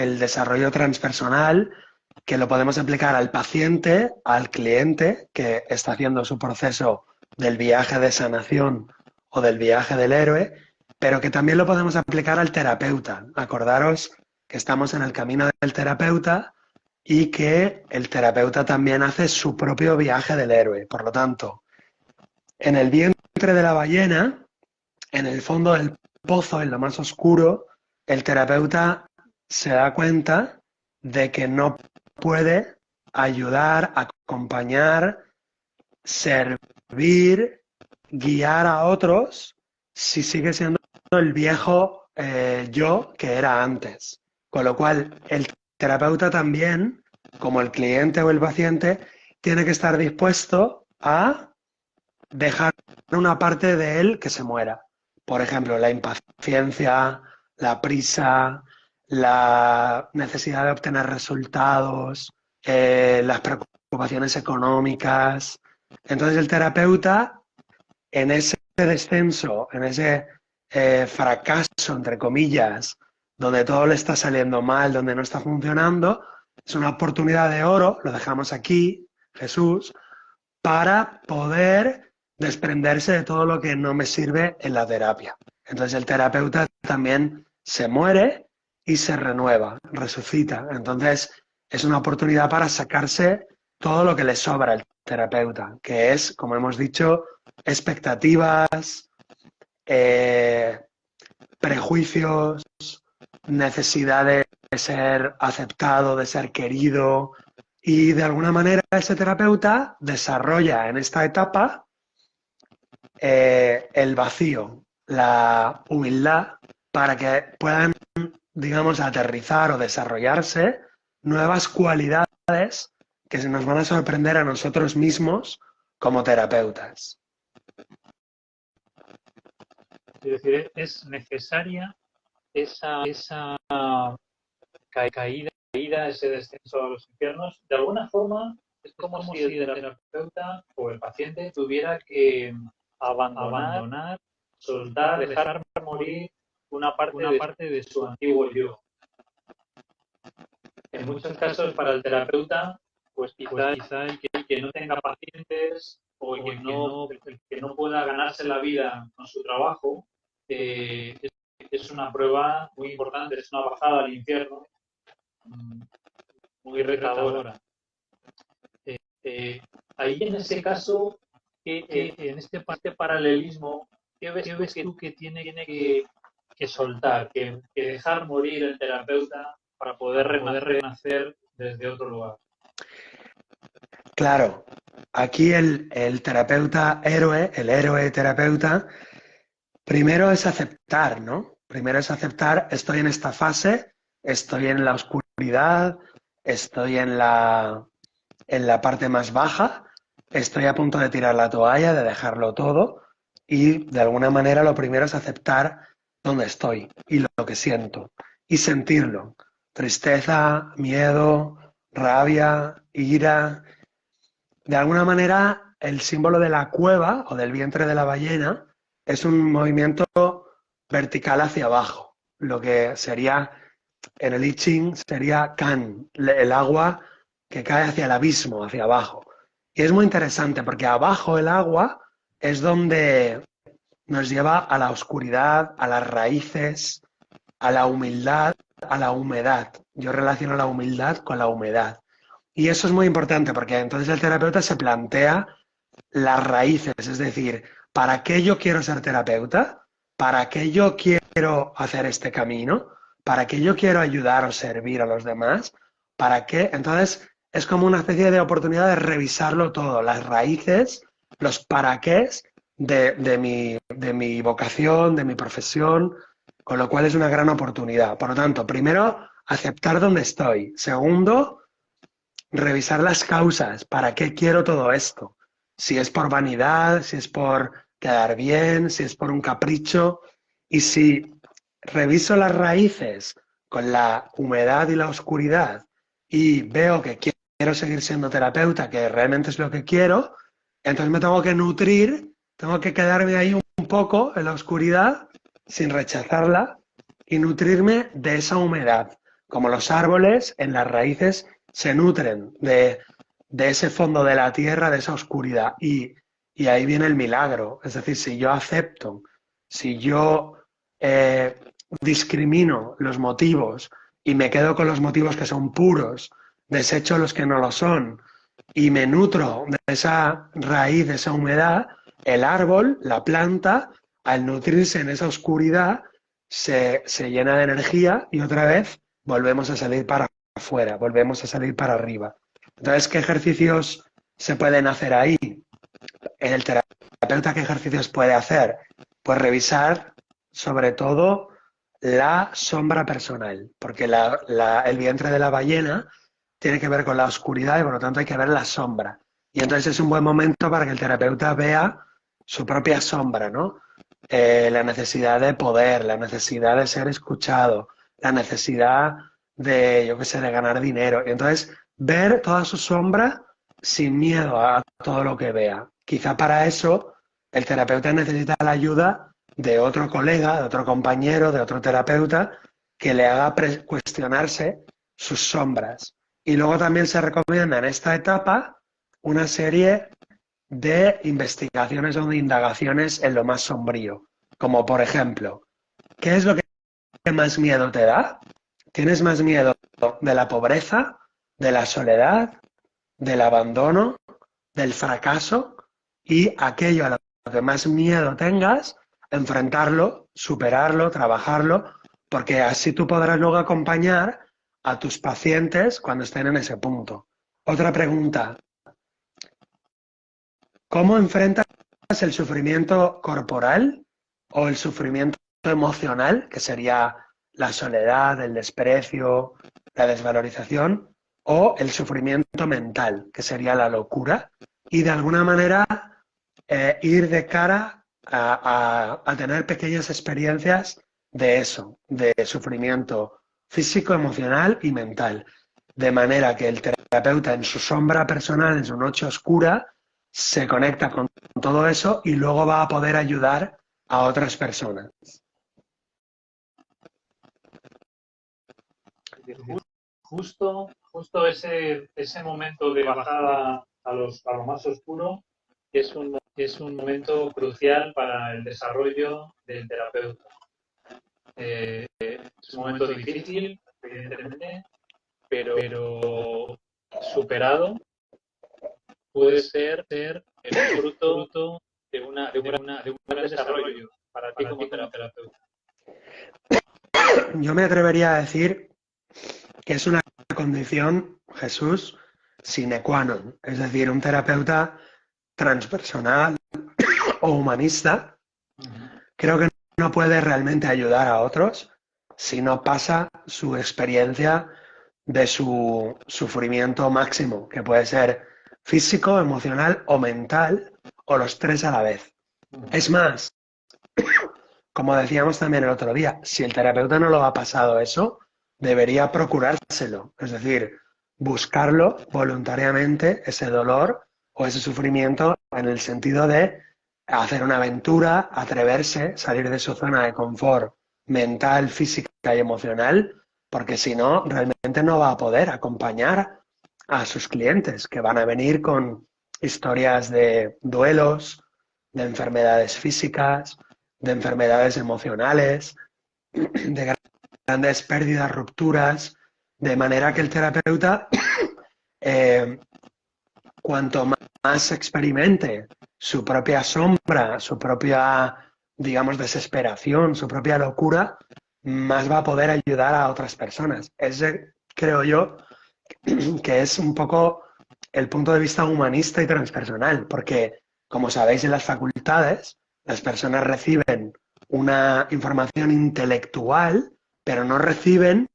el desarrollo transpersonal, que lo podemos aplicar al paciente, al cliente que está haciendo su proceso del viaje de sanación o del viaje del héroe, pero que también lo podemos aplicar al terapeuta. Acordaros que estamos en el camino del terapeuta y que el terapeuta también hace su propio viaje del héroe. Por lo tanto, en el vientre de la ballena, en el fondo del pozo, en lo más oscuro, el terapeuta se da cuenta de que no puede ayudar, acompañar, servir, guiar a otros si sigue siendo el viejo yo que era antes. Con lo cual, el terapeuta también, como el cliente o el paciente, tiene que estar dispuesto a dejar una parte de él que se muera. Por ejemplo, la impaciencia, la prisa, la necesidad de obtener resultados, las preocupaciones económicas. Entonces el terapeuta, en ese descenso, en ese fracaso, entre comillas, donde todo le está saliendo mal, donde no está funcionando, es una oportunidad de oro, lo dejamos aquí, Jesús, para poder desprenderse de todo lo que no me sirve en la terapia. Entonces el terapeuta también se muere y se renueva, resucita. Entonces es una oportunidad para sacarse todo lo que le sobra al terapeuta, que es, como hemos dicho, expectativas, prejuicios, necesidad de ser aceptado, de ser querido, y de alguna manera ese terapeuta desarrolla en esta etapa el vacío, la humildad, para que puedan, digamos, aterrizar o desarrollarse nuevas cualidades que se nos van a sorprender a nosotros mismos como terapeutas. Es decir, es necesaria esa caída, ese descenso a los infiernos. De alguna forma, es como si el terapeuta o el paciente tuviera que abandonar, soltar, dejar morir una parte de su antiguo yo. En muchos casos, para el terapeuta, pues quizá el que no tenga pacientes o el que no pueda ganarse la vida con su trabajo, es una prueba muy importante, es una bajada al infierno muy retadora. Ahí en ese caso, en este paralelismo, ¿qué ves tú que tiene que soltar, que dejar morir el terapeuta para poder renacer desde otro lugar? Claro, aquí el terapeuta héroe, el héroe terapeuta, primero es aceptar, ¿no? Primero es aceptar, estoy en esta fase, estoy en la oscuridad, estoy en la parte más baja, estoy a punto de tirar la toalla, de dejarlo todo, y de alguna manera lo primero es aceptar dónde estoy y lo que siento, y sentirlo. Tristeza, miedo, rabia, ira. De alguna manera, el símbolo de la cueva o del vientre de la ballena es un movimiento vertical hacia abajo. Lo que sería, en el I Ching, sería Kan, el agua que cae hacia el abismo, hacia abajo. Y es muy interesante porque abajo el agua es donde nos lleva a la oscuridad, a las raíces, a la humildad, a la humedad. Yo relaciono la humildad con la humedad. Y eso es muy importante porque entonces el terapeuta se plantea las raíces, es decir, ¿para qué yo quiero ser terapeuta? ¿Para qué yo quiero hacer este camino? ¿Para qué yo quiero ayudar o servir a los demás? ¿Para qué? Entonces es como una especie de oportunidad de revisarlo todo, las raíces, los para qué de mi vocación, de mi profesión, con lo cual es una gran oportunidad. Por lo tanto, primero, aceptar dónde estoy. Segundo, revisar las causas, ¿para qué quiero todo esto? Si es por vanidad, si es por quedar bien, si es por un capricho. Y si reviso las raíces con la humedad y la oscuridad y veo que quiero seguir siendo terapeuta, que realmente es lo que quiero, entonces me tengo que nutrir, tengo que quedarme ahí un poco en la oscuridad sin rechazarla y nutrirme de esa humedad. como los árboles, en las raíces se nutren de ese fondo de la tierra, de esa oscuridad. Y ahí viene el milagro. Es decir, si yo acepto, si yo discrimino los motivos y me quedo con los motivos que son puros, desecho los que no lo son y me nutro de esa raíz, de esa humedad, el árbol, la planta, al nutrirse en esa oscuridad, se llena de energía y otra vez volvemos a salir para afuera, volvemos a salir para arriba. Entonces, ¿qué ejercicios se pueden hacer ahí? El terapeuta, ¿qué ejercicios puede hacer? Pues revisar sobre todo la sombra personal, porque el vientre de la ballena tiene que ver con la oscuridad y por lo tanto hay que ver la sombra. Y entonces es un buen momento para que el terapeuta vea su propia sombra, ¿no? La necesidad de poder, la necesidad de ser escuchado, la necesidad de, yo qué sé, de ganar dinero. Y entonces ver toda su sombra sin miedo a todo lo que vea. Quizá para eso el terapeuta necesita la ayuda de otro colega, de otro compañero, de otro terapeuta, que le haga cuestionarse sus sombras. Y luego también se recomienda en esta etapa una serie de investigaciones o de indagaciones en lo más sombrío, como por ejemplo, ¿qué es lo que más miedo te da? ¿Tienes más miedo de la pobreza, de la soledad, del abandono, del fracaso? Y aquello a lo que más miedo tengas, enfrentarlo, superarlo, trabajarlo, porque así tú podrás luego acompañar a tus pacientes cuando estén en ese punto. Otra pregunta, ¿cómo enfrentas el sufrimiento corporal o el sufrimiento emocional, que sería la soledad, el desprecio, la desvalorización, o el sufrimiento mental, que sería la locura? Y de alguna manera ir de cara a tener pequeñas experiencias de eso, de sufrimiento físico, emocional y mental. De manera que el terapeuta en su sombra personal, en su noche oscura, se conecta con todo eso y luego va a poder ayudar a otras personas. Justo ese momento de bajada a lo más oscuro es un momento crucial para el desarrollo del terapeuta. Es un momento difícil, evidentemente, pero superado puede ser el fruto de un buen desarrollo para ti como terapeuta. Yo me atrevería a decir que es una condición, Jesús, sine qua non. Es decir, un terapeuta transpersonal o humanista, creo que no puede realmente ayudar a otros si no pasa su experiencia de su sufrimiento máximo, que puede ser físico, emocional o mental, o los tres a la vez. Es más, como decíamos también el otro día, si el terapeuta no lo ha pasado eso, debería procurárselo, es decir, buscarlo voluntariamente, ese dolor o ese sufrimiento, en el sentido de hacer una aventura, atreverse, salir de su zona de confort mental, física y emocional, porque si no, realmente no va a poder acompañar a sus clientes, que van a venir con historias de duelos, de enfermedades físicas, de enfermedades emocionales, de grandes pérdidas, rupturas, de manera que el terapeuta, cuanto más experimente su propia sombra, su propia, digamos, desesperación, su propia locura, más va a poder ayudar a otras personas. Ese, creo yo, que es un poco el punto de vista humanista y transpersonal, porque, como sabéis, en las facultades las personas reciben una información intelectual, pero no reciben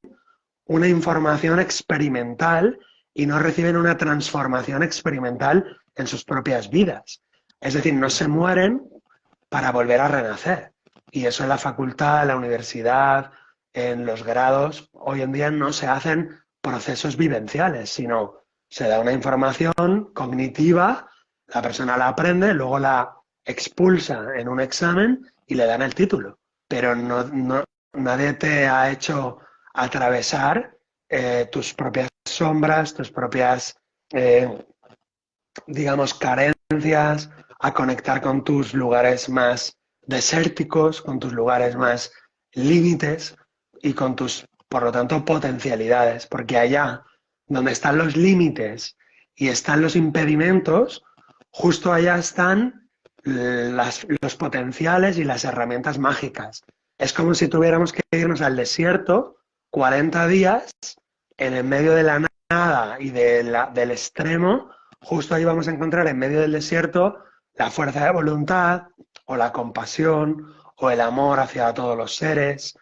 una información experimental y no reciben una transformación experimental en sus propias vidas. Es decir, no se mueren para volver a renacer. Y eso en la facultad, en la universidad, en los grados, hoy en día no se hacen procesos vivenciales, sino se da una información cognitiva, la persona la aprende, luego la expulsa en un examen y le dan el título. Pero nadie te ha hecho atravesar tus propias sombras, tus propias, digamos, carencias, a conectar con tus lugares más desérticos, con tus lugares más límites y con tus, por lo tanto, potencialidades, porque allá donde están los límites y están los impedimentos, justo allá están los potenciales y las herramientas mágicas. Es como si tuviéramos que irnos al desierto 40 días en el medio de la nada y del extremo. Justo ahí vamos a encontrar en medio del desierto la fuerza de voluntad o la compasión o el amor hacia todos los seres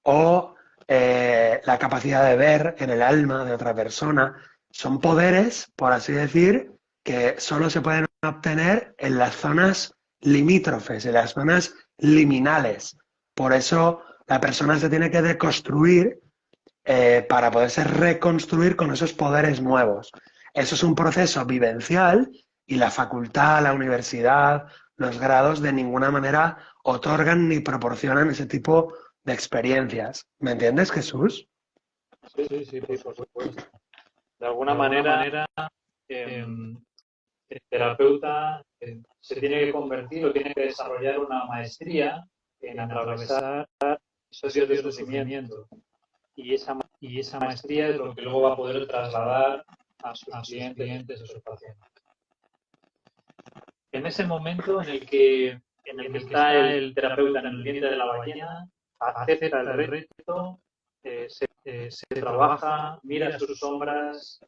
o la capacidad de ver en el alma de otra persona. Son poderes, por así decir, que solo se pueden obtener en las zonas limítrofes, en las zonas liminales. Por eso la persona se tiene que deconstruir para poderse reconstruir con esos poderes nuevos. Eso es un proceso vivencial y la facultad, la universidad, los grados de ninguna manera otorgan ni proporcionan ese tipo de experiencias. ¿Me entiendes, Jesús? Sí, por supuesto. De alguna manera, el terapeuta se tiene que convertir o tiene que desarrollar una maestría en atravesar esos días de sufrimiento. Y esa maestría es lo que luego va a poder trasladar a sus clientes, a sus pacientes. En ese momento en el que está el terapeuta en el diente de la ballena, acepta el reto, se trabaja, mira sus sombras,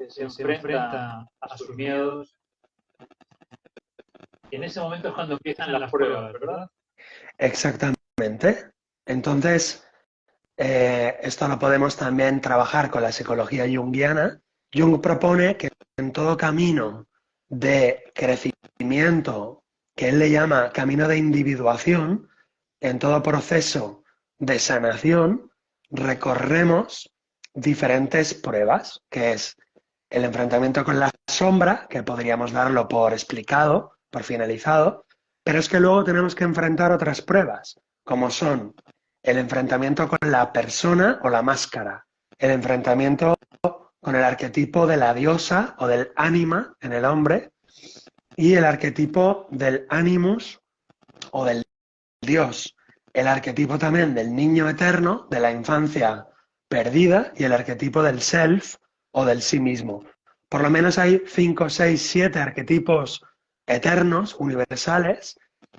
se enfrenta a sus miedos. Y en ese momento es cuando empiezan las pruebas, ¿verdad? Exactamente. Entonces, esto lo podemos también trabajar con la psicología junguiana. Jung propone que en todo camino de crecimiento, que él le llama camino de individuación, en todo proceso de sanación, recorremos diferentes pruebas, que es el enfrentamiento con la sombra, que podríamos darlo por explicado, por finalizado, pero es que luego tenemos que enfrentar otras pruebas, como son el enfrentamiento con la persona o la máscara, el enfrentamiento con el arquetipo de la diosa o del ánima en el hombre y el arquetipo del animus o del dios, el arquetipo también del niño eterno, de la infancia perdida y el arquetipo del self o del sí mismo. Por lo menos hay 5, 6, 7 arquetipos eternos, universales,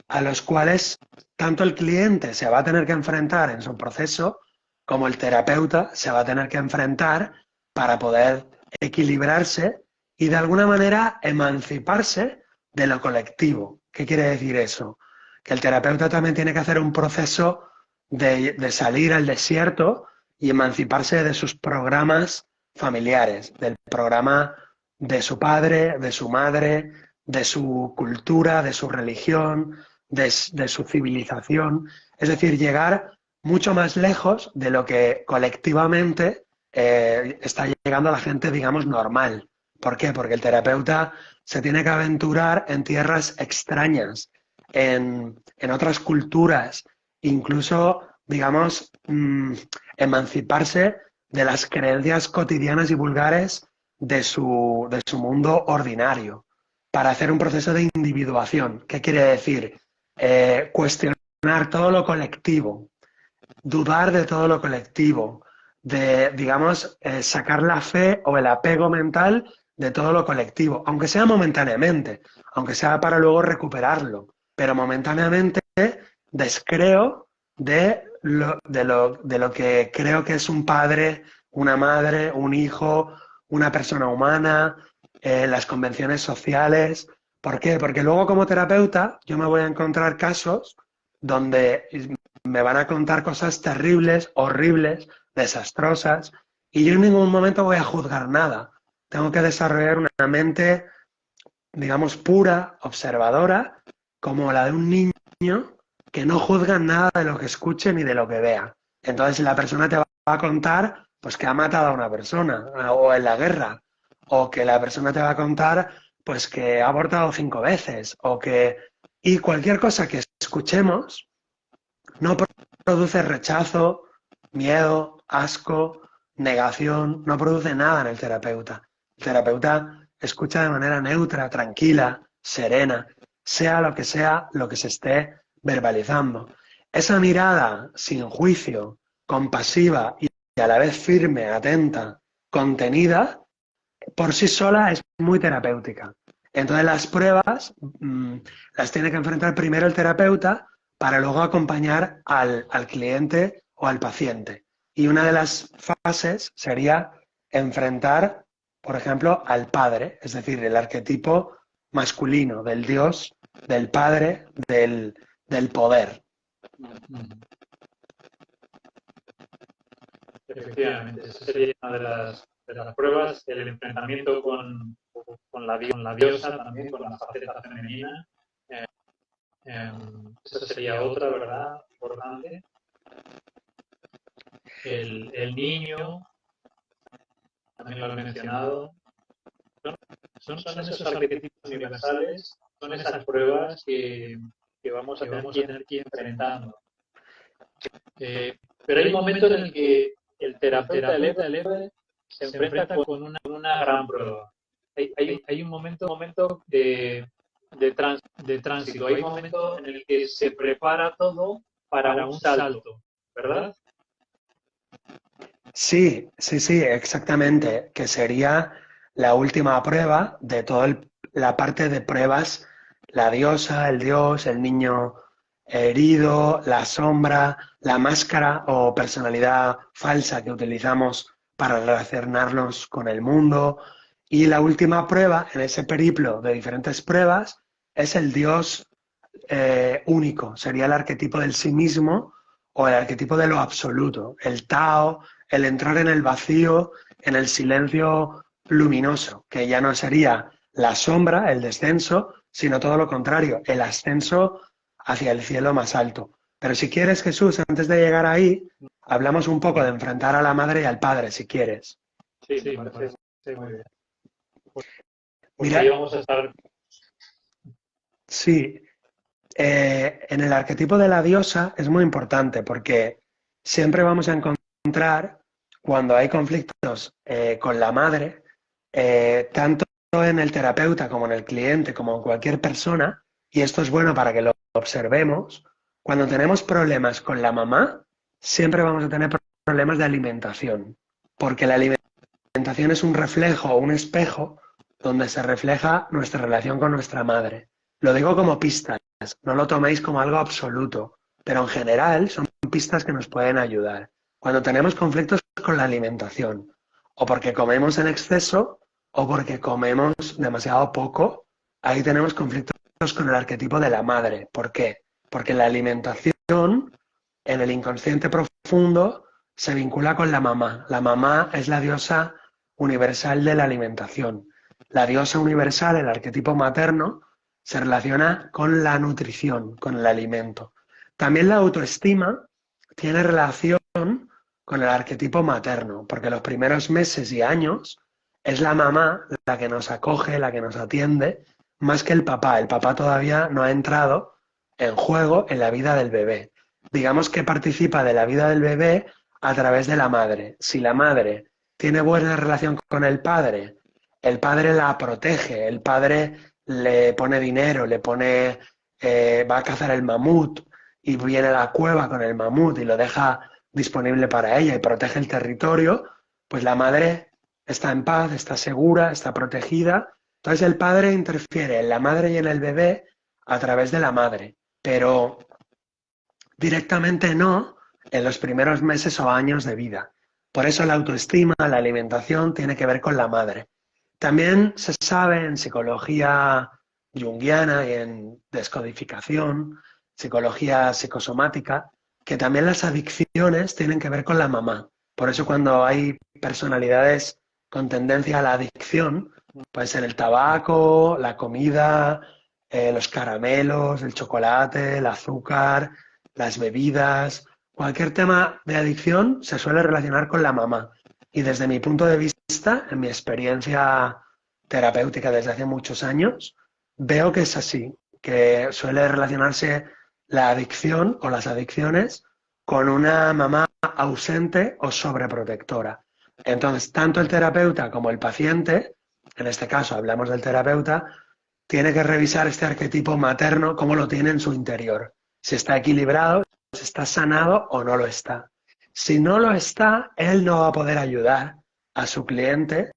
a los cuales tanto el cliente se va a tener que enfrentar en su proceso, como el terapeuta se va a tener que enfrentar para poder equilibrarse y de alguna manera emanciparse de lo colectivo. ¿Qué quiere decir eso? Que el terapeuta también tiene que hacer un proceso de salir al desierto y emanciparse de sus programas familiares, del programa de su padre, de su madre, de su cultura, de su religión, de su civilización. Es decir, llegar mucho más lejos de lo que colectivamente está llegando a la gente, digamos, normal. ¿Por qué? Porque el terapeuta se tiene que aventurar en tierras extrañas, en otras culturas, incluso, digamos, emanciparse de las creencias cotidianas y vulgares de su mundo ordinario, para hacer un proceso de individuación. ¿Qué quiere decir? Cuestionar todo lo colectivo, dudar de todo lo colectivo, de, digamos, sacar la fe o el apego mental de todo lo colectivo, aunque sea momentáneamente, aunque sea para luego recuperarlo, pero momentáneamente descreo de lo que creo que es un padre, una madre, un hijo, una persona humana, las convenciones sociales. ¿Por qué? Porque luego como terapeuta yo me voy a encontrar casos donde me van a contar cosas terribles, horribles, desastrosas, y yo en ningún momento voy a juzgar nada. Tengo que desarrollar una mente, digamos, pura, observadora, como la de un niño que no juzga nada de lo que escuche ni de lo que vea. Entonces la persona te va a contar pues que ha matado a una persona, o en la guerra, o que la persona te va a contar pues que ha abortado 5 veces, o que... Y cualquier cosa que escuchemos no produce rechazo, miedo, asco, negación, no produce nada en el terapeuta. El terapeuta escucha de manera neutra, tranquila, serena, sea lo que se esté verbalizando. Esa mirada sin juicio, compasiva y a la vez firme, atenta, contenida, por sí sola es muy terapéutica. Entonces las pruebas las tiene que enfrentar primero el terapeuta para luego acompañar al cliente o al paciente. Y una de las fases sería enfrentar, por ejemplo, al padre, es decir, el arquetipo masculino del Dios, del padre, del poder. Efectivamente, esa sería una de las pruebas, el enfrentamiento con la diosa también, con la faceta femenina. Esa sería otra, ¿verdad? Importante. El niño, también lo has mencionado. Son esos arquetipos universales, son esas pruebas que vamos a tener que ir enfrentando. Pero hay un momento en el que el terapeuta, el héroe, se enfrenta con una gran prueba. Hay un momento de tránsito, hay un momento en el que se prepara todo para un salto, ¿verdad? Sí, sí, sí, exactamente, que sería la última prueba de toda la parte de pruebas, la diosa, el dios, el niño herido, la sombra, la máscara o personalidad falsa que utilizamos para relacionarnos con el mundo. Y la última prueba en ese periplo de diferentes pruebas es el dios único, sería el arquetipo del sí mismo o el arquetipo de lo absoluto, el Tao, el entrar en el vacío, en el silencio luminoso, que ya no sería la sombra, el descenso, sino todo lo contrario, el ascenso hacia el cielo más alto. Pero si quieres, Jesús, antes de llegar ahí, hablamos un poco de enfrentar a la madre y al padre, si quieres. Sí, me parece muy bien. Porque Mira, ahí vamos a estar. sí, en el arquetipo de la diosa es muy importante porque siempre vamos a encontrar, cuando hay conflictos con la madre, tanto en el terapeuta como en el cliente, como en cualquier persona, y esto es bueno para que lo observemos, cuando tenemos problemas con la mamá, siempre vamos a tener problemas de alimentación, porque la alimentación es un reflejo, un espejo, donde se refleja nuestra relación con nuestra madre. Lo digo como pistas, no lo toméis como algo absoluto, pero en general son pistas que nos pueden ayudar. Cuando tenemos conflictos con la alimentación, o porque comemos en exceso, o porque comemos demasiado poco, ahí tenemos conflictos con el arquetipo de la madre. ¿Por qué? Porque la alimentación en el inconsciente profundo se vincula con la mamá. La mamá es la diosa universal de la alimentación. La diosa universal, el arquetipo materno, se relaciona con la nutrición, con el alimento. También la autoestima tiene relación con el arquetipo materno, porque los primeros meses y años es la mamá la que nos acoge, la que nos atiende, más que el papá. El papá todavía no ha entrado en juego en la vida del bebé. Digamos que participa de la vida del bebé a través de la madre. Si la madre tiene buena relación con el padre la protege, el padre le pone dinero, le pone, va a cazar el mamut y viene a la cueva con el mamut y lo deja disponible para ella y protege el territorio, pues la madre está en paz, está segura, está protegida. Entonces el padre interfiere en la madre y en el bebé a través de la madre, pero directamente no en los primeros meses o años de vida. Por eso la autoestima, la alimentación tiene que ver con la madre. También se sabe en psicología junguiana y en descodificación, psicología psicosomática, que también las adicciones tienen que ver con la mamá. Por eso cuando hay personalidades con tendencia a la adicción, puede ser el tabaco, la comida, los caramelos, el chocolate, el azúcar, las bebidas, cualquier tema de adicción se suele relacionar con la mamá. Y desde mi punto de vista, en mi experiencia terapéutica desde hace muchos años, veo que es así, que suele relacionarse la adicción o las adicciones con una mamá ausente o sobreprotectora. Entonces, tanto el terapeuta como el paciente, en este caso hablamos del terapeuta, tiene que revisar este arquetipo materno, cómo lo tiene en su interior. Si está equilibrado, si está sanado o no lo está. Si no lo está, él no va a poder ayudar a su cliente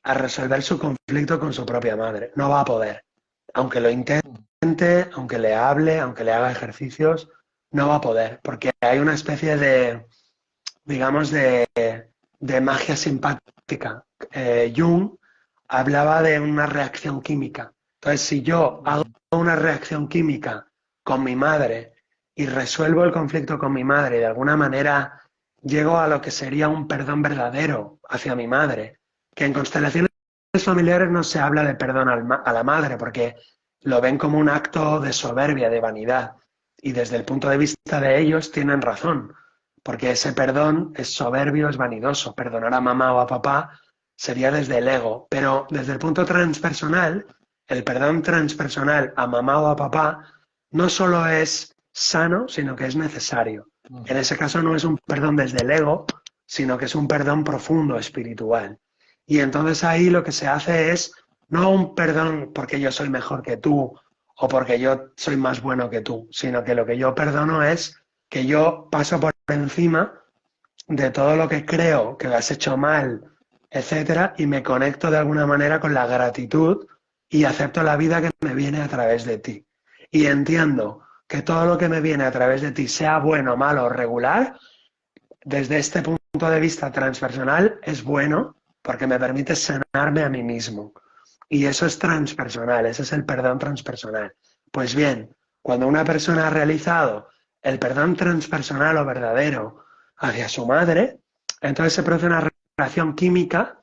a resolver su conflicto con su propia madre. No va a poder. Aunque lo intente, aunque le hable, aunque le haga ejercicios, no va a poder. Porque hay una especie de, digamos, de magia simpática. Jung hablaba de una reacción química. Entonces, si yo hago una reacción química con mi madre y resuelvo el conflicto con mi madre y de alguna manera llego a lo que sería un perdón verdadero hacia mi madre, que en constelaciones familiares no se habla de perdón a la madre porque lo ven como un acto de soberbia, de vanidad. Y desde el punto de vista de ellos tienen razón, porque ese perdón es soberbio, es vanidoso. Perdonar a mamá o a papá sería desde el ego, pero desde el punto transpersonal, el perdón transpersonal a mamá o a papá no solo es sano, sino que es necesario. En ese caso no es un perdón desde el ego, sino que es un perdón profundo, espiritual. Y entonces ahí lo que se hace es no un perdón porque yo soy mejor que tú o porque yo soy más bueno que tú, sino que lo que yo perdono es que yo paso por encima de todo lo que creo que has hecho mal, etcétera, y me conecto de alguna manera con la gratitud y acepto la vida que me viene a través de ti. Y entiendo que todo lo que me viene a través de ti, sea bueno, malo o regular, desde este punto de vista transpersonal es bueno porque me permite sanarme a mí mismo. Y eso es transpersonal, ese es el perdón transpersonal. Pues bien, cuando una persona ha realizado el perdón transpersonal o verdadero hacia su madre, entonces se produce una relación química,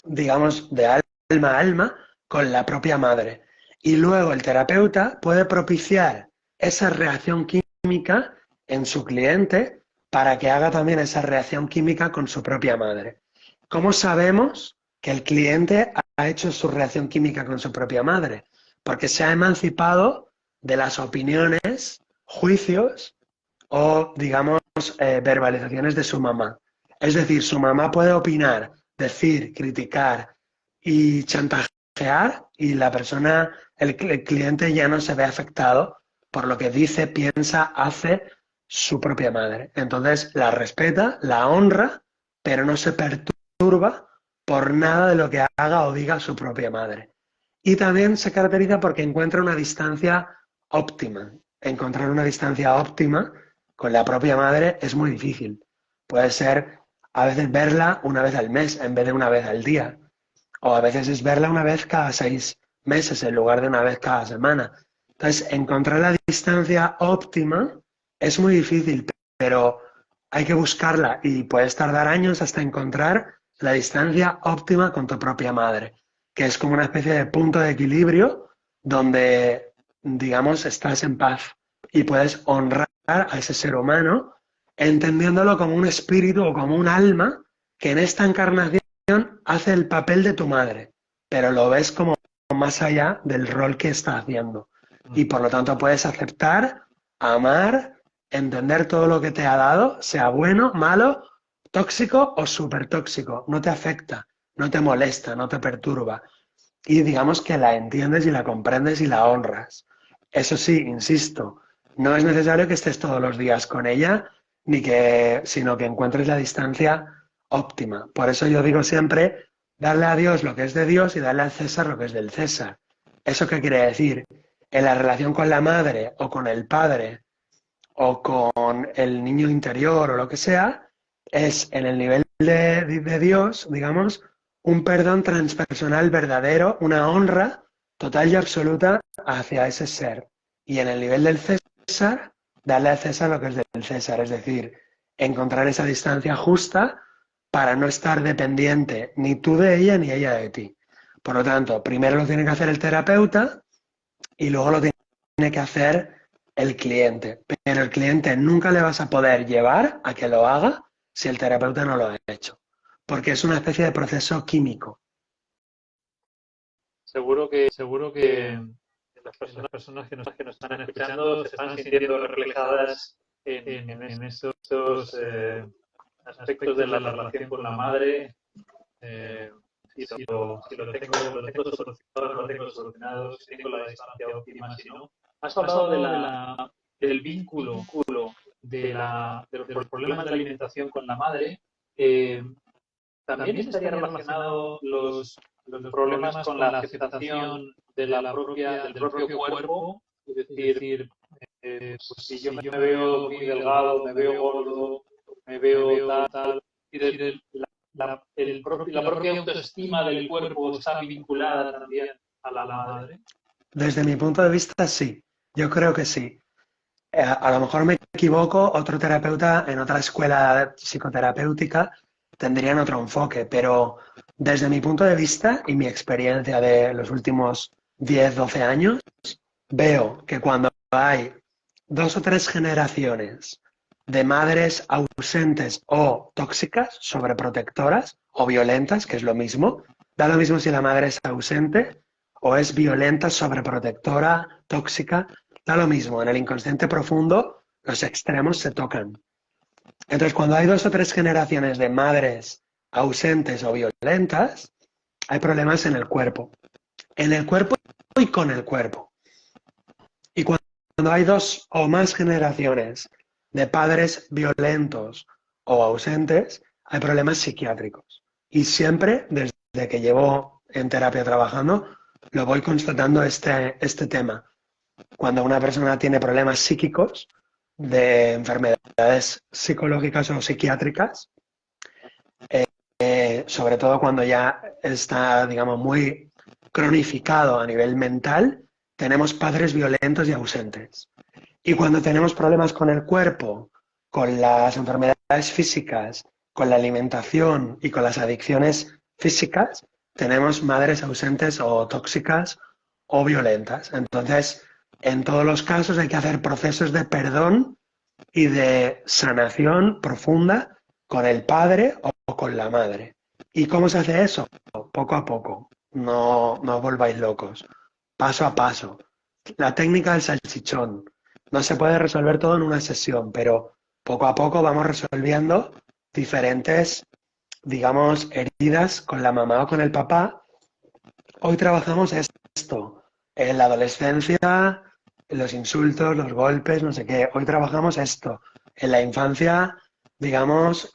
digamos, de alma a alma con la propia madre. Y luego el terapeuta puede propiciar esa reacción química en su cliente para que haga también esa reacción química con su propia madre. ¿Cómo sabemos que el cliente ha hecho su reacción química con su propia madre? Porque se ha emancipado de las opiniones, juicios o, digamos, verbalizaciones de su mamá. Es decir, su mamá puede opinar, decir, criticar y chantajear y la persona, el cliente ya no se ve afectado por lo que dice, piensa, hace su propia madre. Entonces la respeta, la honra, pero no se perturba por nada de lo que haga o diga su propia madre. Y también se caracteriza porque encuentra una distancia óptima. Encontrar una distancia óptima con la propia madre es muy difícil. Puede ser a veces verla una vez al mes en vez de una vez al día. O a veces es verla una vez cada 6 meses en lugar de una vez cada semana. Entonces, encontrar la distancia óptima es muy difícil, pero hay que buscarla y puedes tardar años hasta encontrar la distancia óptima con tu propia madre, que es como una especie de punto de equilibrio donde, digamos, estás en paz y puedes honrar a ese ser humano entendiéndolo como un espíritu o como un alma que en esta encarnación hace el papel de tu madre, pero lo ves como más allá del rol que está haciendo. Y por lo tanto puedes aceptar, amar, entender todo lo que te ha dado, sea bueno, malo, tóxico o súper tóxico. No te afecta, no te molesta, no te perturba. Y digamos que la entiendes y la comprendes y la honras. Eso sí, insisto, no es necesario que estés todos los días con ella, sino que encuentres la distancia óptima. Por eso yo digo siempre, darle a Dios lo que es de Dios y darle al César lo que es del César. ¿Eso qué quiere decir? En la relación con la madre o con el padre o con el niño interior o lo que sea, es en el nivel de Dios, digamos, un perdón transpersonal verdadero, una honra total y absoluta hacia ese ser. Y en el nivel del César, darle al César lo que es del César, es decir, encontrar esa distancia justa para no estar dependiente ni tú de ella ni ella de ti. Por lo tanto, primero lo tiene que hacer el terapeuta y luego lo tiene que hacer el cliente. Pero el cliente nunca le vas a poder llevar a que lo haga si el terapeuta no lo ha hecho. Porque es una especie de proceso químico. Seguro que las personas que nos están escuchando se están sintiendo reflejadas en estos aspectos de la relación con la madre lo tengo solucionado, no lo tengo solucionado, si tengo la distancia óptima, si no. Has hablado del vínculo de los problemas de alimentación con la madre. También estaría relacionado los problemas con la aceptación de del propio cuerpo, es decir, pues si yo me veo muy delgado, me veo gordo, me veo tal, la propia autoestima del cuerpo está vinculada también a la madre. Desde mi punto de vista, sí. Yo creo que sí. A lo mejor me equivoco, otro terapeuta en otra escuela psicoterapéutica tendrían otro enfoque, pero desde mi punto de vista y mi experiencia de los últimos 10, 12 años, veo que cuando hay 2 o 3 generaciones de madres ausentes o tóxicas, sobreprotectoras o violentas, que es lo mismo, da lo mismo si la madre es ausente o es violenta, sobreprotectora, tóxica, da lo mismo. En el inconsciente profundo los extremos se tocan. Entonces, cuando hay 2 o 3 generaciones de madres ausentes o violentas, hay problemas en el cuerpo. En el cuerpo y con el cuerpo. Y cuando hay 2 o más generaciones de padres violentos o ausentes, hay problemas psiquiátricos. Y siempre, desde que llevo en terapia trabajando, lo voy constatando este tema. Cuando una persona tiene problemas psíquicos, de enfermedades psicológicas o psiquiátricas, sobre todo cuando ya está, digamos, muy cronificado a nivel mental, tenemos padres violentos y ausentes. Y cuando tenemos problemas con el cuerpo, con las enfermedades físicas, con la alimentación y con las adicciones físicas, tenemos madres ausentes o tóxicas o violentas. Entonces, en todos los casos hay que hacer procesos de perdón y de sanación profunda con el padre o con la madre. ¿Y cómo se hace eso? Poco a poco. No os volváis locos. Paso a paso. La técnica del salchichón. No se puede resolver todo en una sesión, pero poco a poco vamos resolviendo diferentes, digamos, heridas con la mamá o con el papá. Hoy trabajamos esto. En la adolescencia, los insultos, los golpes, no sé qué. Hoy trabajamos esto. En la infancia, digamos,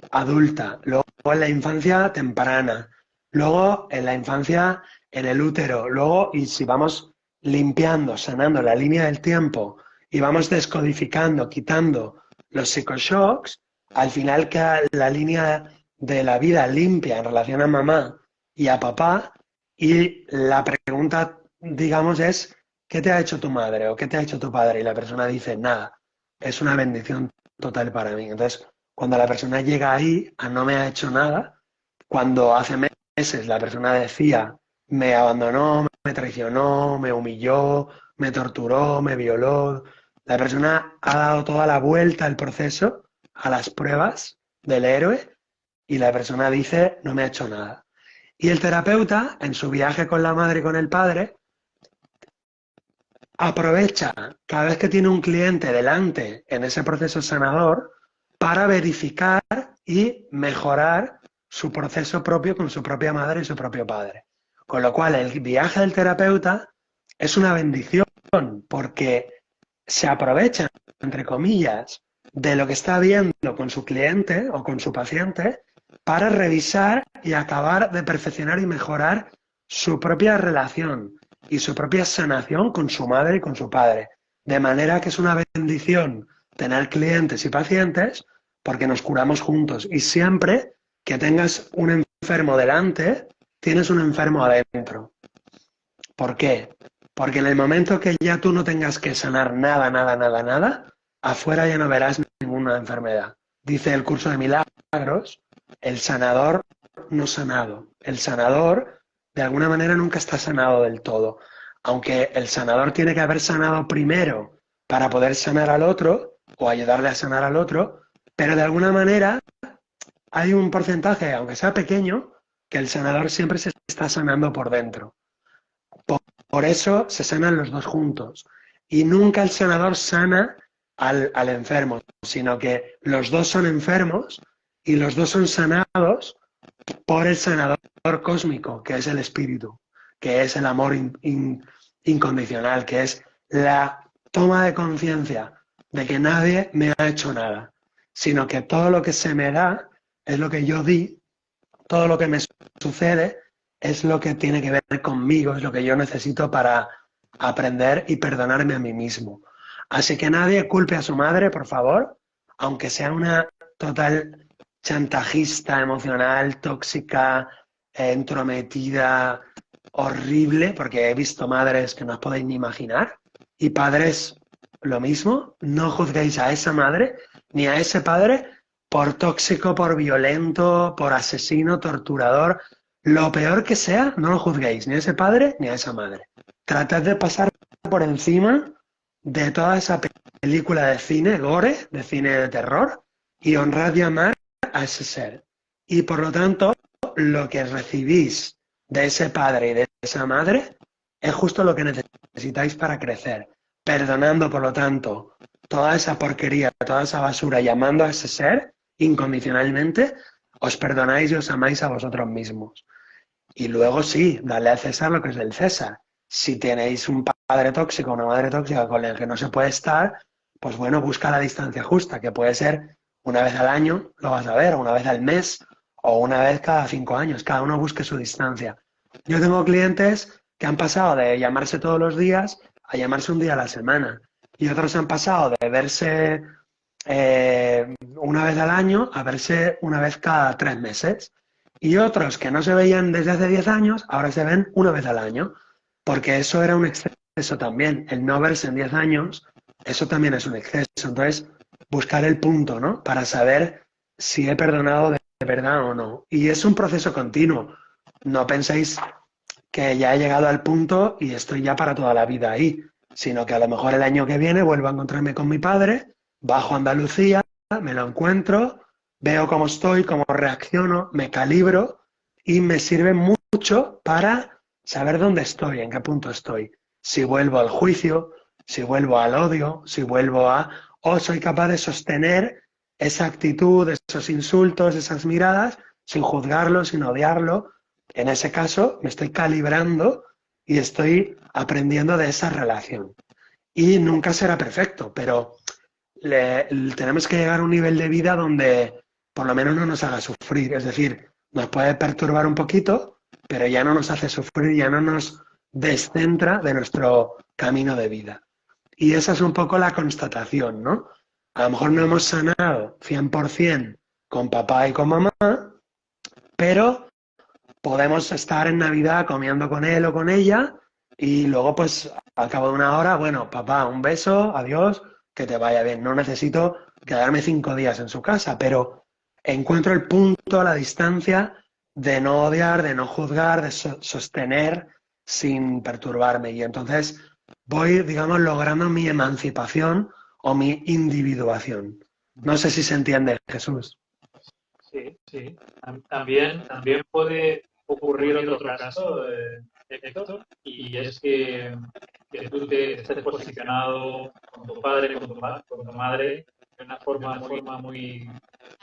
adulta. Luego en la infancia temprana. Luego en la infancia en el útero. Luego, y si vamos limpiando, sanando la línea del tiempo y vamos descodificando, quitando los psicoshocks, al final queda la línea de la vida limpia en relación a mamá y a papá. Y la pregunta, digamos, es, ¿qué te ha hecho tu madre o qué te ha hecho tu padre? Y la persona dice, nada, es una bendición total para mí. Entonces, cuando la persona llega ahí a no me ha hecho nada, cuando hace meses la persona decía, me abandonó, me traicionó, me humilló, me torturó, me violó, la persona ha dado toda la vuelta al proceso, a las pruebas del héroe, y la persona dice, no me ha hecho nada. Y el terapeuta, en su viaje con la madre y con el padre, aprovecha cada vez que tiene un cliente delante en ese proceso sanador para verificar y mejorar su proceso propio con su propia madre y su propio padre. Con lo cual, el viaje del terapeuta es una bendición porque se aprovecha, entre comillas, de lo que está viendo con su cliente o con su paciente para revisar y acabar de perfeccionar y mejorar su propia relación y su propia sanación con su madre y con su padre. De manera que es una bendición tener clientes y pacientes porque nos curamos juntos. Y siempre que tengas un enfermo delante, tienes un enfermo adentro. ¿Por qué? Porque en el momento que ya tú no tengas que sanar nada, afuera ya no verás ninguna enfermedad. Dice el curso de milagros, el sanador no sanado. El sanador, de alguna manera, nunca está sanado del todo. Aunque el sanador tiene que haber sanado primero para poder sanar al otro o ayudarle a sanar al otro, pero de alguna manera hay un porcentaje, aunque sea pequeño, que el sanador siempre se está sanando por dentro. Por eso se sanan los dos juntos. Y nunca el sanador sana al enfermo, sino que los dos son enfermos y los dos son sanados por el sanador cósmico, que es el espíritu, que es el amor incondicional, que es la toma de conciencia de que nadie me ha hecho nada, sino que todo lo que se me da es lo que yo di, todo lo que me sucede es lo que tiene que ver conmigo, es lo que yo necesito para aprender y perdonarme a mí mismo. Así que nadie culpe a su madre, por favor, aunque sea una total chantajista emocional, tóxica, entrometida, horrible, porque he visto madres que no os podéis ni imaginar, y padres lo mismo. No juzguéis a esa madre ni a ese padre por tóxico, por violento, por asesino, torturador. Lo peor que sea, no lo juzguéis, ni a ese padre ni a esa madre. Tratad de pasar por encima de toda esa película de cine gore, de cine de terror, y honrad y amar a ese ser. Y por lo tanto, lo que recibís de ese padre y de esa madre es justo lo que necesitáis para crecer. Perdonando, por lo tanto, toda esa porquería, toda esa basura, llamando a ese ser incondicionalmente, os perdonáis y os amáis a vosotros mismos. Y luego sí, dale al César lo que es del César. Si tenéis un padre tóxico, una madre tóxica con el que no se puede estar, pues bueno, busca la distancia justa, que puede ser una vez al año, lo vas a ver, o una vez al mes, o una vez cada 5 años. Cada uno busque su distancia. Yo tengo clientes que han pasado de llamarse todos los días a llamarse un día a la semana. Y otros han pasado de verse una vez al año a verse una vez cada 3 meses. Y otros que no se veían desde hace 10 años, ahora se ven una vez al año, porque eso era un exceso también. El no verse en 10 años, eso también es un exceso. Entonces, buscar el punto, ¿no? Para saber si he perdonado de verdad o no. Y es un proceso continuo. No penséis que ya he llegado al punto y estoy ya para toda la vida ahí, sino que a lo mejor el año que viene vuelvo a encontrarme con mi padre, bajo a Andalucía, me lo encuentro, veo cómo estoy, cómo reacciono, me calibro y me sirve mucho para saber dónde estoy, en qué punto estoy. Si vuelvo al juicio, si vuelvo al odio, si vuelvo a... o soy capaz de sostener esa actitud, esos insultos, esas miradas, sin juzgarlo, sin odiarlo. En ese caso, me estoy calibrando y estoy aprendiendo de esa relación. Y nunca será perfecto, pero tenemos que llegar a un nivel de vida donde por lo menos no nos haga sufrir. Es decir, nos puede perturbar un poquito, pero ya no nos hace sufrir, ya no nos descentra de nuestro camino de vida. Y esa es un poco la constatación, ¿no? A lo mejor no hemos sanado 100% con papá y con mamá, pero podemos estar en Navidad comiendo con él o con ella y luego pues al cabo de una hora, bueno, papá, un beso, adiós, que te vaya bien. No necesito quedarme 5 días en su casa, pero encuentro el punto, la distancia de no odiar, de no juzgar, de sostener sin perturbarme. Y entonces voy, digamos, logrando mi emancipación o mi individuación. No sé si se entiende, Jesús. Sí, sí. También puede ocurrir otro caso, Héctor, y es que tú te estés posicionado con tu padre, con tu madre, de una forma muy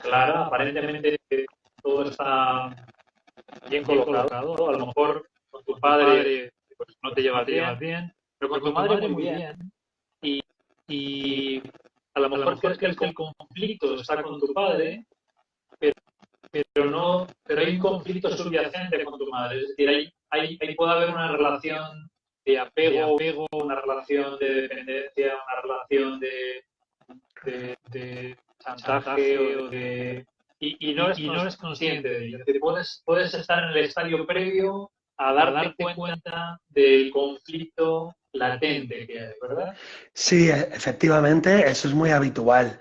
clara. Aparentemente todo está bien colocado. A lo mejor con tu padre pues, no te llevas bien, pero con tu madre muy bien. Y, y a lo mejor crees que el conflicto está con tu padre, pero hay un conflicto subyacente con tu madre. Es decir, ahí puede haber una relación de apego, una relación de dependencia, una relación de chantaje y no eres consciente de ello. Es decir, puedes estar en el estadio previo a darte cuenta del conflicto latente que hay, ¿verdad? Sí, efectivamente, eso es muy habitual,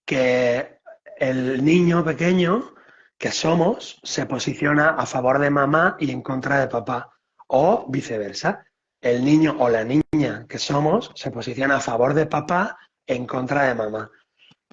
que el niño pequeño que somos se posiciona a favor de mamá y en contra de papá, o viceversa. El niño o la niña que somos se posiciona a favor de papá en contra de mamá.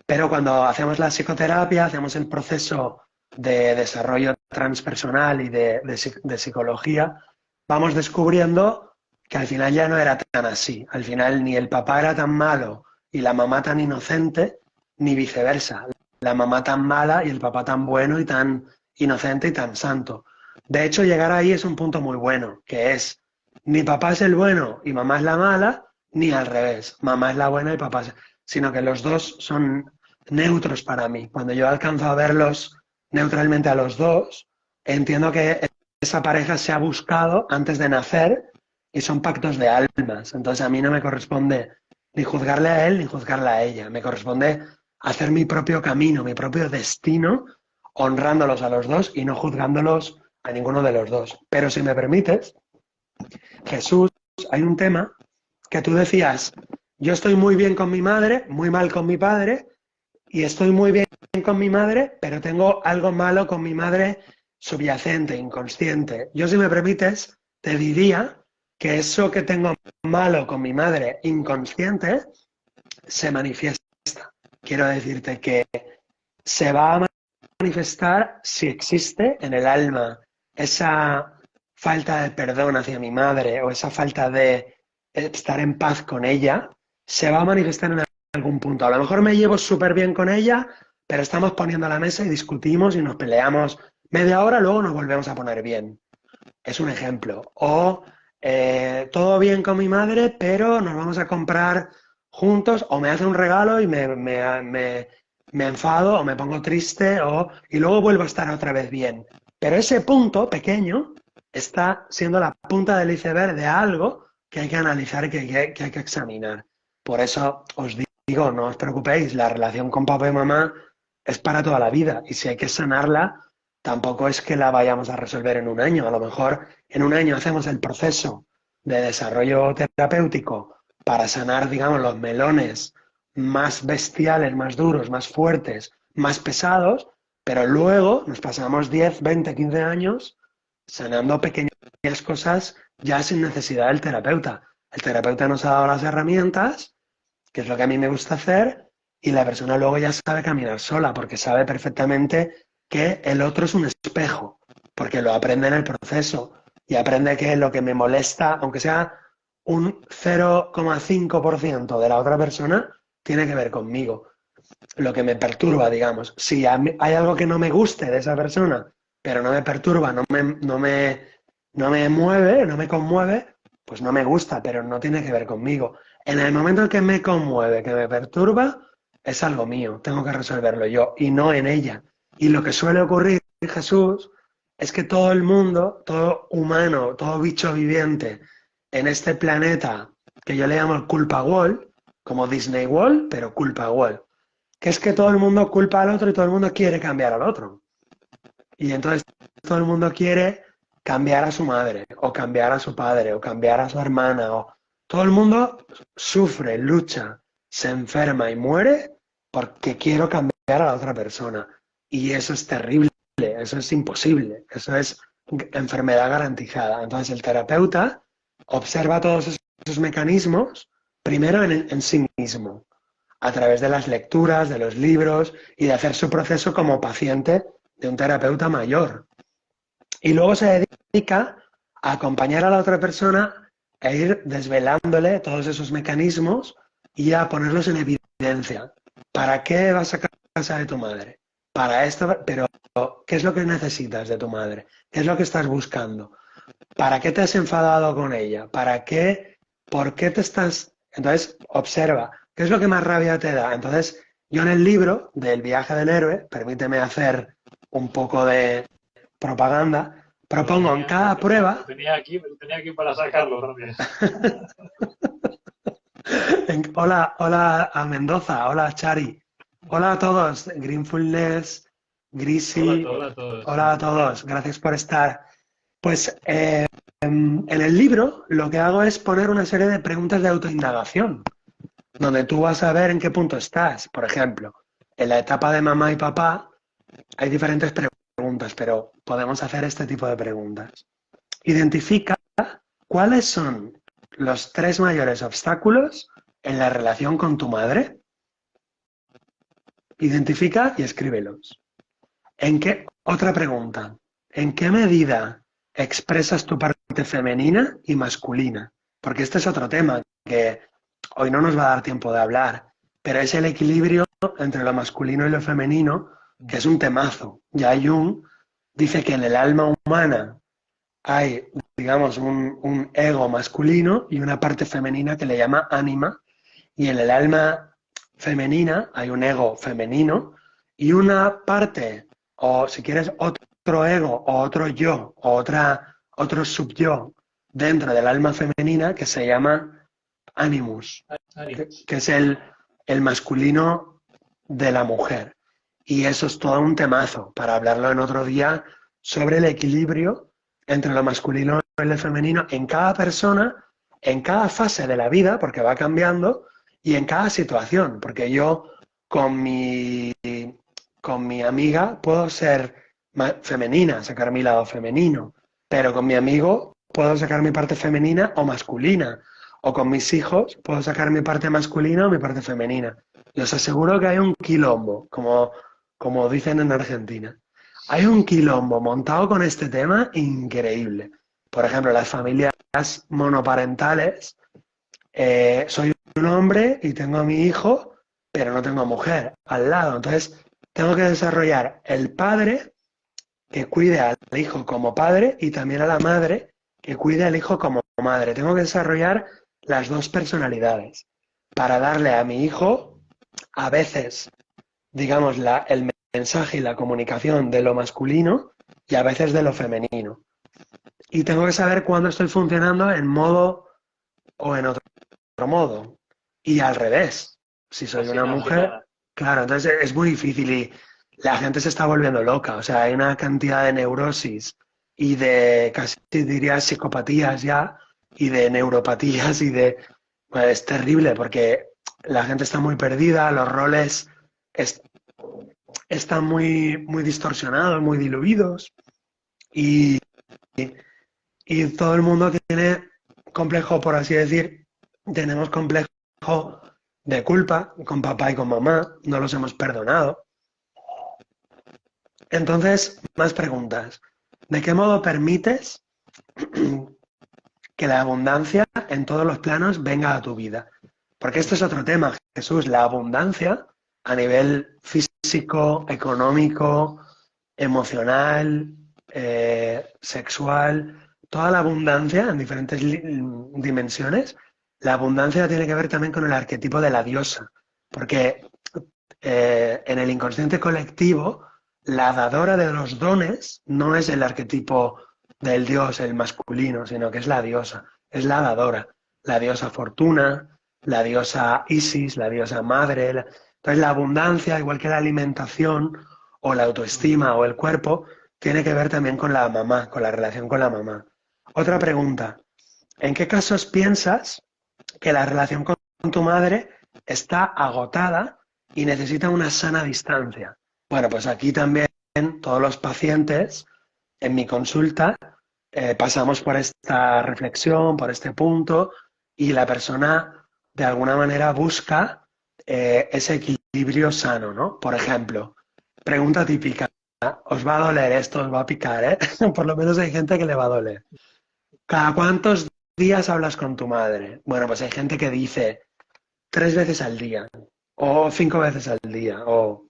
Pero cuando hacemos la psicoterapia, hacemos el proceso de desarrollo transpersonal y de psicología, vamos descubriendo que al final ya no era tan así. Al final ni el papá era tan malo y la mamá tan inocente, ni viceversa. La mamá tan mala y el papá tan bueno y tan inocente y tan santo. De hecho, llegar ahí es un punto muy bueno, que es, ni papá es el bueno y mamá es la mala, ni al revés, mamá es la buena y papá es... Sino que los dos son neutros para mí. Cuando yo alcanzo a verlos neutralmente a los dos, entiendo que esa pareja se ha buscado antes de nacer y son pactos de almas. Entonces a mí no me corresponde ni juzgarle a él ni juzgarla a ella. Me corresponde hacer mi propio camino, mi propio destino, honrándolos a los dos y no juzgándolos a ninguno de los dos. Pero si me permites, Jesús, hay un tema que tú decías, yo estoy muy bien con mi madre, muy mal con mi padre, y estoy muy bien con mi madre, pero tengo algo malo con mi madre subyacente, inconsciente. Yo, si me permites, te diría que eso que tengo malo con mi madre inconsciente se manifiesta. Quiero decirte que se va a manifestar si existe en el alma esa falta de perdón hacia mi madre o esa falta de estar en paz con ella, se va a manifestar en algún punto. A lo mejor me llevo súper bien con ella, pero estamos poniendo a la mesa y discutimos y nos peleamos media hora, luego nos volvemos a poner bien. Es un ejemplo. O todo bien con mi madre, pero nos vamos a comprar juntos, o me hace un regalo y me enfado o me pongo triste, y luego vuelvo a estar otra vez bien. Pero ese punto pequeño está siendo la punta del iceberg de algo que hay que analizar y que hay que examinar. Por eso os digo, no os preocupéis, la relación con papá y mamá es para toda la vida y si hay que sanarla, tampoco es que la vayamos a resolver en un año. A lo mejor en un año hacemos el proceso de desarrollo terapéutico para sanar, digamos, los melones más bestiales, más duros, más fuertes, más pesados, pero luego nos pasamos 10, 20, 15 años sanando pequeñas cosas ya sin necesidad del terapeuta. El terapeuta nos ha dado las herramientas, que es lo que a mí me gusta hacer, y la persona luego ya sabe caminar sola, porque sabe perfectamente que el otro es un espejo, porque lo aprende en el proceso y aprende que lo que me molesta, aunque sea un 0,5% de la otra persona, tiene que ver conmigo. Lo que me perturba, digamos. Si hay algo que no me guste de esa persona, pero no me perturba, no me mueve, no me conmueve, pues no me gusta, pero no tiene que ver conmigo. En el momento en que me conmueve, que me perturba, es algo mío, tengo que resolverlo yo y no en ella. Y lo que suele ocurrir, Jesús, es que todo el mundo, todo humano, todo bicho viviente en este planeta, que yo le llamo el culpa wall, como Disney World, pero culpa wall, que es que todo el mundo culpa al otro y todo el mundo quiere cambiar al otro. Y entonces todo el mundo quiere cambiar a su madre, o cambiar a su padre, o cambiar a su hermana, o todo el mundo sufre, lucha, se enferma y muere porque quiero cambiar a la otra persona. Y eso es terrible, eso es imposible, eso es enfermedad garantizada. Entonces el terapeuta observa todos esos mecanismos primero en sí mismo, a través de las lecturas, de los libros y de hacer su proceso como paciente de un terapeuta mayor. Y luego se dedica a acompañar a la otra persona e ir desvelándole todos esos mecanismos y a ponerlos en evidencia. ¿Para qué vas a casa de tu madre? Para esto, pero ¿qué es lo que necesitas de tu madre? ¿Qué es lo que estás buscando? ¿Para qué te has enfadado con ella? ¿Para qué? ¿Por qué te estás...? Entonces, observa, ¿qué es lo que más rabia te da? Entonces, yo en el libro del viaje del héroe, permíteme hacer un poco de propaganda, propongo en cada prueba... Lo tenía aquí para sacarlo también. Hola, hola a Mendoza, hola a Chari, hola a todos, Greenfulness, Grisi, Hola a todos. hola a todos, gracias por estar. Pues en el libro lo que hago es poner una serie de preguntas de autoindagación, donde tú vas a ver en qué punto estás. Por ejemplo, en la etapa de mamá y papá hay diferentes preguntas, pero podemos hacer este tipo de preguntas. Identifica cuáles son los 3 mayores obstáculos en la relación con tu madre. Identifica y escríbelos. Otra pregunta. ¿En qué medida expresas tu parte femenina y masculina? Porque este es otro tema que hoy no nos va a dar tiempo de hablar, pero es el equilibrio entre lo masculino y lo femenino, que es un temazo. Ya Jung dice que en el alma humana hay, digamos, un ego masculino y una parte femenina que le llama ánima, y en el alma femenina hay un ego femenino y una parte, o si quieres, otro ego, o otro yo, o otro subyo dentro del alma femenina que se llama animus, que es el masculino de la mujer. Y eso es todo un temazo para hablarlo en otro día sobre el equilibrio entre lo masculino y lo femenino en cada persona, en cada fase de la vida, porque va cambiando, y en cada situación, porque yo con mi amiga puedo ser femenina, sacar mi lado femenino, pero con mi amigo puedo sacar mi parte femenina o masculina, o con mis hijos puedo sacar mi parte masculina o mi parte femenina. Y os aseguro que hay un quilombo, como dicen en Argentina. Hay un quilombo montado con este tema increíble. Por ejemplo, las familias monoparentales, soy un hombre y tengo a mi hijo, pero no tengo mujer al lado. Entonces, tengo que desarrollar el padre que cuide al hijo como padre y también a la madre que cuide al hijo como madre. Tengo que desarrollar las dos personalidades para darle a mi hijo a veces, digamos, el mensaje y la comunicación de lo masculino y a veces de lo femenino. Y tengo que saber cuándo estoy funcionando en modo o en otro modo. Y al revés, si soy una mujer, claro, entonces es muy difícil y la gente se está volviendo loca. O sea, hay una cantidad de neurosis y de, casi diría, psicopatías ya, y de neuropatías y de... Pues es terrible porque la gente está muy perdida, los roles están muy, muy distorsionados, muy diluidos y, y todo el mundo tiene complejo, por así decir, tenemos complejo de culpa con papá y con mamá, no los hemos perdonado. Entonces, más preguntas. ¿De qué modo permites que la abundancia en todos los planos venga a tu vida? Porque este es otro tema, Jesús, la abundancia a nivel físico, económico, emocional, sexual, toda la abundancia en diferentes dimensiones, la abundancia tiene que ver también con el arquetipo de la diosa, porque en el inconsciente colectivo, la dadora de los dones no es el arquetipo del dios, el masculino, sino que es la diosa, es la diosa Fortuna, la diosa Isis, la diosa madre. Entonces la abundancia, igual que la alimentación o la autoestima o el cuerpo, tiene que ver también con la mamá, con la relación con la mamá. Otra pregunta, ¿en qué casos piensas que la relación con tu madre está agotada y necesita una sana distancia? Bueno, pues aquí también todos los pacientes en mi consulta pasamos por esta reflexión, por este punto, y la persona de alguna manera busca ese equilibrio sano, ¿no? Por ejemplo, pregunta típica, os va a doler esto, os va a picar, ¿eh? Por lo menos hay gente que le va a doler. ¿Cada cuántos días hablas con tu madre? Bueno, pues hay gente que dice 3 veces al día, o 5 veces al día, o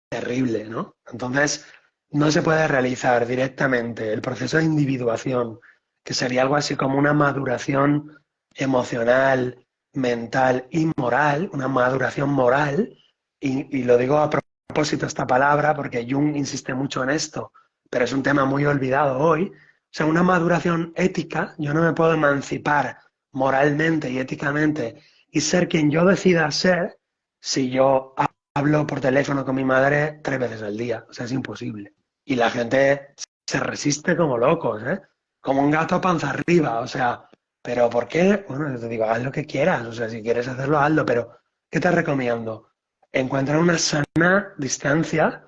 terrible, ¿no? Entonces, no se puede realizar directamente el proceso de individuación, que sería algo así como una maduración emocional, mental y moral, una maduración moral, y lo digo a propósito esta palabra porque Jung insiste mucho en esto, pero es un tema muy olvidado hoy. O sea, una maduración ética, yo no me puedo emancipar moralmente y éticamente y ser quien yo decida ser si yo hablo por teléfono con mi madre 3 veces al día. O sea, es imposible. Y la gente se resiste como locos, ¿eh? Como un gato panza arriba. O sea, ¿pero por qué? Bueno, yo te digo, haz lo que quieras. O sea, si quieres hacerlo, hazlo. Pero, ¿qué te recomiendo? Encuentra una sana distancia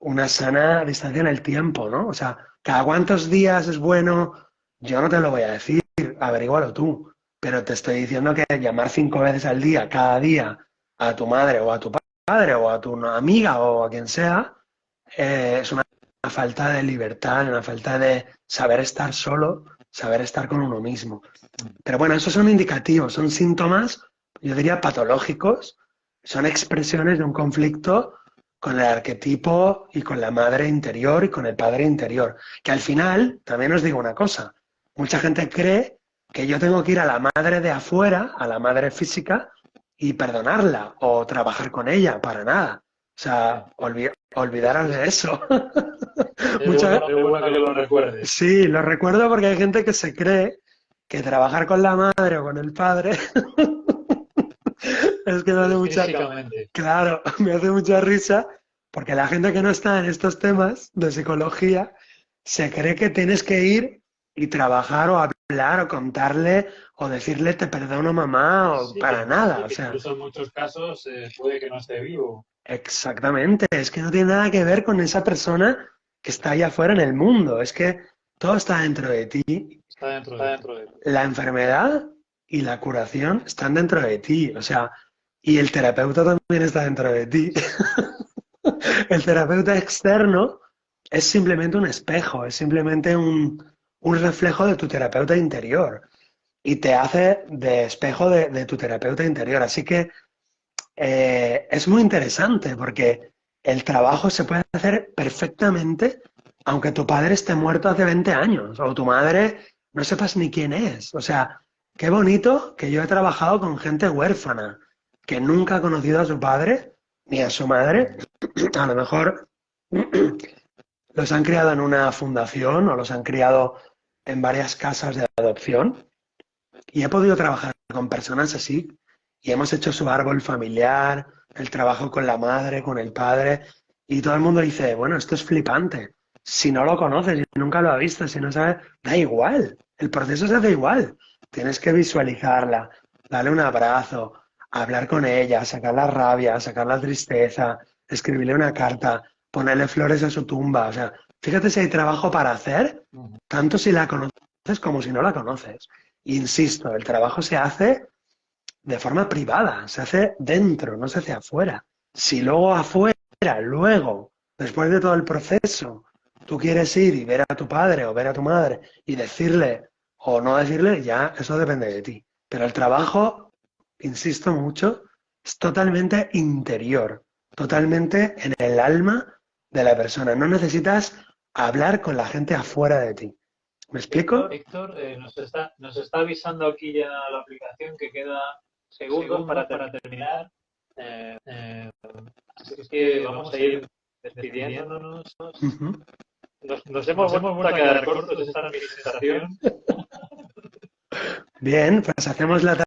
en el tiempo, ¿no? O sea, ¿cada cuántos días es bueno? Yo no te lo voy a decir, averígualo tú. Pero te estoy diciendo que llamar 5 veces al día, cada día, a tu madre o a tu padre o a tu amiga o a quien sea, es una falta de libertad, una falta de saber estar solo, saber estar con uno mismo. Pero bueno, esos son indicativos, son síntomas, yo diría patológicos, son expresiones de un conflicto con el arquetipo y con la madre interior y con el padre interior. Que al final, también os digo una cosa, mucha gente cree que yo tengo que ir a la madre de afuera, a la madre física, y perdonarla o trabajar con ella, para nada. O sea, olvidaros de eso. Es bueno que lo recuerdes. Sí, lo recuerdo porque hay gente que se cree que trabajar con la madre o con el padre es que me hace mucha... Físicamente. Claro, me hace mucha risa porque la gente que no está en estos temas de psicología se cree que tienes que ir y trabajar o hablar o contarle o decirle te perdono mamá o Sí, para nada. O que sea, incluso en muchos casos puede que no esté vivo. exactamente, es que no tiene nada que ver con esa persona que está allá afuera en el mundo, es que todo está dentro de ti. Está dentro de él. La enfermedad y la curación están dentro de ti, o sea, y el terapeuta también está dentro de ti. El terapeuta externo es simplemente un espejo, es simplemente un reflejo de tu terapeuta interior y te hace de espejo de tu terapeuta interior. Así que es muy interesante porque el trabajo se puede hacer perfectamente aunque tu padre esté muerto hace 20 años o tu madre no sepas ni quién es. O sea, qué bonito que yo he trabajado con gente huérfana que nunca ha conocido a su padre ni a su madre. A lo mejor los han criado en una fundación o los han criado en varias casas de adopción y he podido trabajar con personas así y hemos hecho su árbol familiar, el trabajo con la madre, con el padre y todo el mundo dice, bueno, esto es flipante. Si no lo conoces y nunca lo has visto, si no sabes, da igual, el proceso se hace igual. Tienes que visualizarla, darle un abrazo, hablar con ella, sacar la rabia, sacar la tristeza, escribirle una carta, ponerle flores a su tumba. O sea, fíjate si hay trabajo para hacer, tanto si la conoces como si no la conoces. Insisto, el trabajo se hace de forma privada, se hace dentro, no se hace afuera. Si luego afuera, luego, después de todo el proceso, tú quieres ir y ver a tu padre o ver a tu madre y decirle o no decirle, ya eso depende de ti. Pero el trabajo, insisto mucho, es totalmente interior, totalmente en el alma de la persona. No necesitas hablar con la gente afuera de ti. ¿Me explico? Héctor, nos está avisando aquí ya la aplicación que queda segundos para terminar. Así que vamos a ir despidiéndonos. Ujú. Nos hemos vuelto a quedar cortos de esta administración. Bien, pues hacemos la